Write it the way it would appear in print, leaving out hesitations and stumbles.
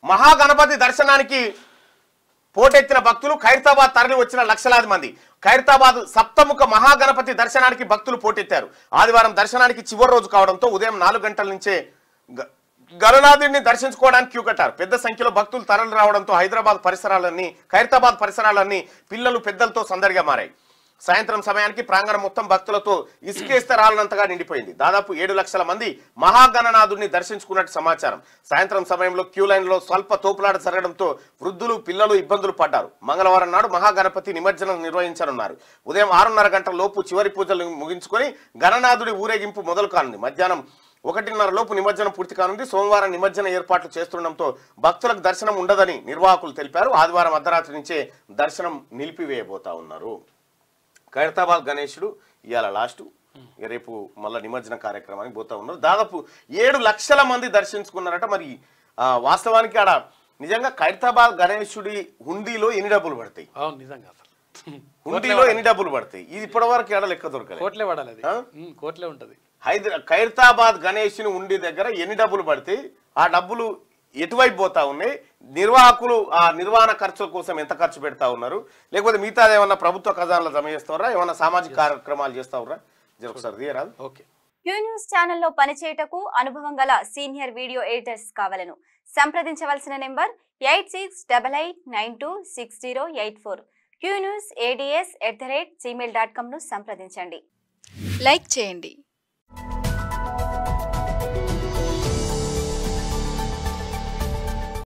మహాగణపతి దర్శనానికి పోటెత్తిన భక్తులు, ఖైరతాబాద్ తరలి వచ్చిన లక్షలాది మంది. ఖైరతాబాద్ సప్తముఖ మహాగణపతి దర్శనానికి భక్తులు పోటెత్తారు. ఆదివారం దర్శనానికి చివరి రోజు కావడంతో ఉదయం 4 గంటల నుంచే గణనాథుడిని దర్శించుకోవడానికి క్యూ కట్టారు. పెద్ద సంఖ్యలో భక్తులు తరలి రావడంతో ఖైరతాబాద్ పరిసరాలన్నీ పిల్లలు పెద్దలతో సందడిగా మారాయి. సాయంత్రం సమయానికి ప్రాంగణం మొత్తం భక్తులతో ఇసుకేస్తే రాలనంతగా నిండిపోయింది. దాదాపు 7 లక్షల మంది మహాగణనాథుడిని దర్శించుకున్నట్టు సమాచారం. సాయంత్రం సమయంలో క్యూ లైన్లో స్వల్ప తోపులాట జరగడంతో వృద్ధులు, పిల్లలు ఇబ్బందులు పడ్డారు. మంగళవారం నాడు మహాగణపతి నిమజ్జనం నిర్వహించనున్నారు. ఉదయం 6:30 గంటల లోపు చివరి పూజలు ముగించుకొని గణనాథుడి ఊరేగింపు మొదలు కానుంది. మధ్యాహ్నం 1:30 లోపు నిమజ్జనం పూర్తి కానుంది. సోమవారం నిమజ్జన ఏర్పాట్లు చేస్తుండటంతో భక్తులకు దర్శనం ఉండదని నిర్వాహకులు తెలిపారు. ఆదివారం అర్ధరాత్రి నుంచే దర్శనం నిలిపివేయబోతా ఉన్నారు. ఖైరతాబాద్ గణేశుడు ఇవాళ లాస్ట్, రేపు మళ్ళీ నిమజ్జన కార్యక్రమానికి పోతా ఉన్నారు. దాదాపు 7 లక్షల మంది దర్శించుకున్నారట. మరి వాస్తవానికి ఆడ నిజంగా ఖైరతాబాద్ గణేశుడి హుండీలో ఎన్ని డబ్బులు పడతాయి? హుండీలో ఎన్ని డబ్బులు పడతాయి? ఇది ఇప్పటి వరకు ఏడ లెక్క దొరకలేదు. కోట్లే ఉంటది. ఖైరతాబాద్ గణేశుని హుండీ దగ్గర ఎన్ని డబ్బులు పడతాయి? ఆ డబ్బులు ఎటువైపు పోతా ఉన్నాయి? నిర్వాహకులు ఆ నిర్వహణ ఖర్చుల కోసం ఎంత ఖర్చు పెడతా ఉన్నారు? లేకపోతే మిగతా ఏమన్నా ప్రభుత్వ ఖజానాలో జమ చేస్తారా? ఏమన్నా సామాజిక కార్యక్రమాలు చేస్తారా? ఒకసారి ఓకే. క్యూ న్యూస్ ఛానల్లో పనిచేయటకు అనుభవం గల సీనియర్ వీడియో ఎడిటర్స్ కావాలను సంప్రదించవలసిన నెంబర్ 8688926084. qnewsads@gmail.com ను సంప్రదించండి. లైక్ చేయండి.